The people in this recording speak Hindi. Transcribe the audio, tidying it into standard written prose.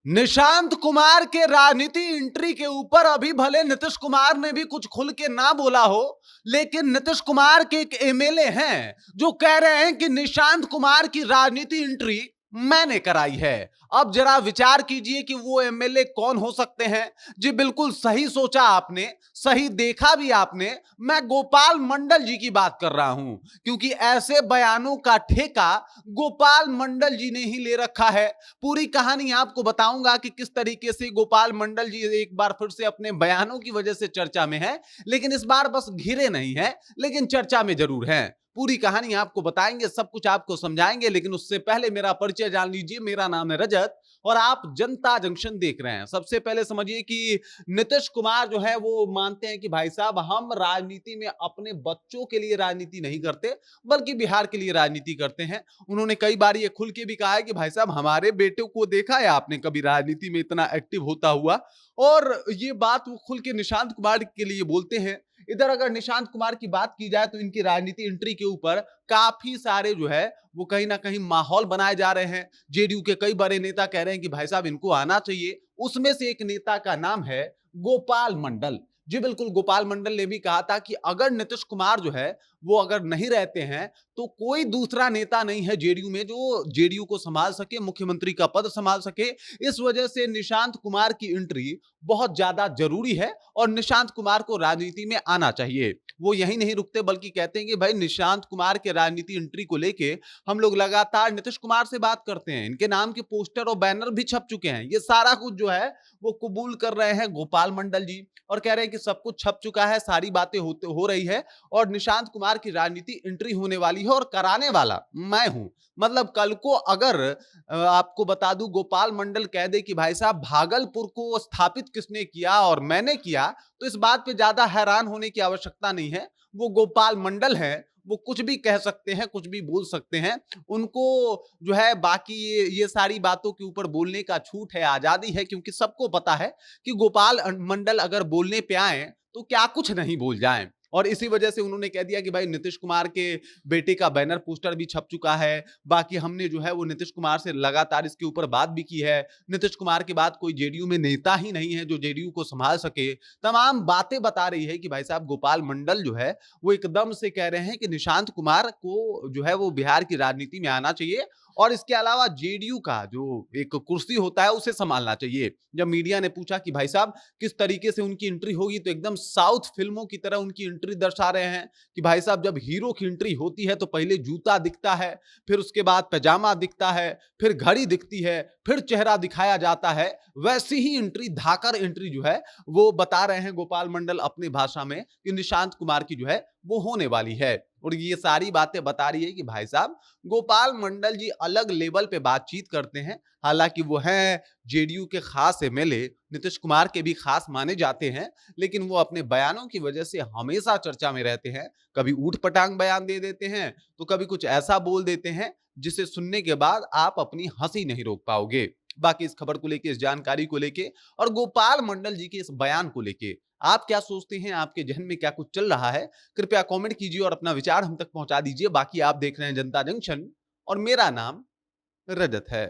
निशांत कुमार के राजनीति एंट्री के ऊपर अभी भले नीतीश कुमार ने भी कुछ खुल के ना बोला हो, लेकिन नीतीश कुमार के एक एमएलए हैं जो कह रहे हैं कि निशांत कुमार की राजनीति एंट्री मैंने कराई है। अब जरा विचार कीजिए कि वो एमएलए कौन हो सकते हैं। जी बिल्कुल सही सोचा आपने, सही देखा भी आपने। मैं गोपाल मंडल जी की बात कर रहा हूं, क्योंकि ऐसे बयानों का ठेका गोपाल मंडल जी ने ही ले रखा है। पूरी कहानी आपको बताऊंगा कि किस तरीके से गोपाल मंडल जी एक बार फिर से अपने बयानों की वजह से चर्चा में है, लेकिन इस बार बस घिरे नहीं है, लेकिन चर्चा में जरूर है। पूरी कहानी आपको बताएंगे, सब कुछ आपको समझाएंगे, लेकिन उससे पहले मेरा परिचय जान लीजिए। मेरा नाम है रजत और आप जनता जंक्शन देख रहे हैं। सबसे पहले समझिए कि नीतीश कुमार जो है वो मानते हैं कि भाई साहब हम राजनीति में अपने बच्चों के लिए राजनीति नहीं करते, बल्कि बिहार के लिए राजनीति करते हैं। उन्होंने कई बार ये खुल के भी कहा है कि भाई साहब हमारे बेटे को देखा है आपने कभी राजनीति में इतना एक्टिव होता हुआ, और ये बात वो खुल के निशांत कुमार के लिए बोलते हैं। इधर अगर निशांत कुमार की बात की जाए तो इनकी राजनीति एंट्री के ऊपर काफी सारे जो है वो कहीं ना कहीं माहौल बनाए जा रहे हैं। जेडीयू के कई बड़े नेता कह रहे हैं कि भाई साहब इनको आना चाहिए। उसमें से एक नेता का नाम है गोपाल मंडल। जी बिल्कुल, गोपाल मंडल ने भी कहा था कि अगर नीतीश कुमार जो है वो अगर नहीं रहते हैं तो कोई दूसरा नेता नहीं है जेडीयू में जो जेडीयू को संभाल सके, मुख्यमंत्री का पद संभाल सके। इस वजह से निशांत कुमार की एंट्री बहुत ज्यादा जरूरी है और निशांत कुमार को राजनीति में आना चाहिए। वो यही नहीं रुकते, बल्कि कहते हैं कि भाई निशांत कुमार के राजनीति एंट्री को लेके हम लोग लगातार नीतीश कुमार से बात करते हैं। इनके नाम के पोस्टर और बैनर भी छप चुके हैं। ये सारा कुछ जो है वो कबूल कर रहे हैं गोपाल मंडल जी और कह रहे हैं कि सब कुछ छप चुका है, सारी बातें हो रही है और निशांत कुमार की राजनीति एंट्री होने वाली है और कराने वाला मैं हूं। मतलब कल को अगर आपको बता दूं गोपाल मंडल कह दे कि भाई साहब भागलपुर को स्थापित किसने किया और मैंने किया, तो इस बात पे ज्यादा हैरान होने की आवश्यकता नहीं है। वो गोपाल मंडल है, वो कुछ भी कह सकते हैं, कुछ भी बोल सकते हैं। उनको जो है बाकी ये सारी बातों के ऊपर बोलने का छूट है, आजादी है, क्योंकि सबको पता है कि गोपाल मंडल अगर बोलने पे आए तो क्या कुछ नहीं बोल जाएं। और इसी वजह से उन्होंने कह दिया कि भाई नीतीश कुमार के बेटे का बैनर पोस्टर भी छप चुका है। बाकी हमने जो है वो नीतीश कुमार से लगातार इसके ऊपर बात भी की है। नीतीश कुमार के बाद कोई जेडीयू में नेता ही नहीं है जो जेडीयू को संभाल सके। तमाम बातें बता रही है कि भाई साहब गोपाल मंडल जो है वो एकदम से कह रहे हैं कि निशांत कुमार को जो है वो बिहार की राजनीति में आना चाहिए और इसके अलावा जेडीयू का जो एक कुर्सी होता है उसे संभालना चाहिए। जब मीडिया ने पूछा कि भाई साहब किस तरीके से उनकी एंट्री होगी, तो एकदम साउथ फिल्मों की तरह उनकी एंट्री दर्शा रहे हैं कि भाई साहब जब हीरो की एंट्री होती है तो पहले जूता दिखता है, फिर उसके बाद पैजामा दिखता है, फिर घड़ी दिखती है, फिर चेहरा दिखाया जाता है। वैसी ही एंट्री, धाकर एंट्री जो है वो बता रहे हैं गोपाल मंडल अपनी भाषा में कि निशांत कुमार की जो है वो होने वाली है। और ये सारी बातें बता रही है कि भाई साहब गोपाल मंडल जी अलग लेवल पे बातचीत करते हैं। हालांकि वो हैं जेडीयू के खास एमएलए, नीतीश कुमार के भी खास माने जाते हैं, लेकिन वो अपने बयानों की वजह से हमेशा चर्चा में रहते हैं। कभी ऊट पटांग बयान दे देते हैं तो कभी कुछ ऐसा बोल देते हैं जिसे सुनने के बाद आप अपनी हंसी नहीं रोक पाओगे। बाकी इस खबर को लेके, इस जानकारी को लेके और गोपाल मंडल जी के इस बयान को लेके आप क्या सोचते हैं, आपके जहन में क्या कुछ चल रहा है, कृपया कमेंट कीजिए और अपना विचार हम तक पहुंचा दीजिए। बाकी आप देख रहे हैं जनता जंक्शन और मेरा नाम रजत है।